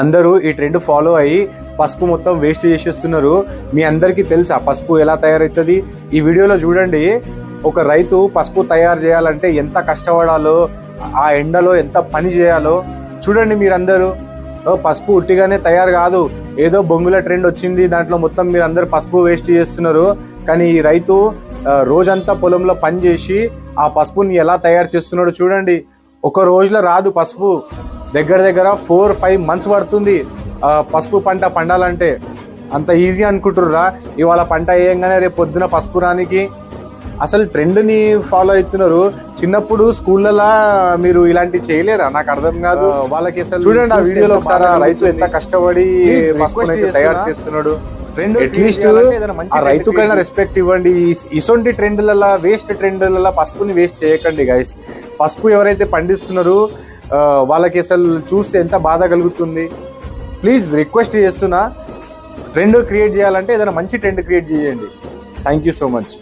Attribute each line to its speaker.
Speaker 1: అందరూ ఈ trend follow అయ్యి పసుపు మొత్తం వేస్ట్ చేసేస్తున్నారు. మీ అందరికీ తెలుసా పసుపు ఎలా తయారవుతుంది? ఈ వీడియోలో చూడండి. ఒక రైతు పసుపు తయారు చేయాలంటే ఎంత కష్టపడాలో, ఆ ఎండలో ఎంత పని చేయాలో చూడండి మీరందరూ. పసుపు ఉట్టిగానే తయారు కాదు, ఏదో బొంగుల ట్రెండ్ వచ్చింది దాంట్లో మొత్తం మీరు అందరు పసుపు వేస్ట్ చేస్తున్నారు. కానీ ఈ రైతు రోజంతా పొలంలో పని చేసి ఆ పసుపుని ఎలా తయారు చేస్తున్నాడో చూడండి. ఒక రోజులో రాదు పసుపు, దగ్గర దగ్గర 4-5 months పడుతుంది పసుపు పంట పండాలంటే. అంత ఈజీ అనుకుంటుర్రా? ఇవాళ పంట వేయంగానే రేపు పొద్దున పసుపు రానికి. అసలు ట్రెండ్ని ఫాలో అవుతున్నారు. చిన్నప్పుడు స్కూళ్ళలో మీరు ఇలాంటి చేయలేరా? నాకు అర్థం కాదు వాళ్ళకి. అసలు చూడండి ఆ వీడియోలో ఒకసారి రైతు ఎంత కష్టపడి పసుపుని తయారు చేస్తున్నాడు. అట్లీస్ట్ ఆ రైతుకైనా రెస్పెక్ట్ ఇవ్వండి. ఇసొంటి ట్రెండ్లలో, వేస్ట్ ట్రెండ్లలో పసుపుని వేస్ట్ చేయకండి గైస్. పసుపు ఎవరైతే పండిస్తున్నారో వాళ్ళకి అసలు చూస్తే ఎంత బాధ కలుగుతుంది. ప్లీజ్ రిక్వెస్ట్ చేస్తున్నా, ట్రెండ్ క్రియేట్ చేయాలంటే ఏదైనా మంచి ట్రెండ్ క్రియేట్ చేయండి. Thank you so much.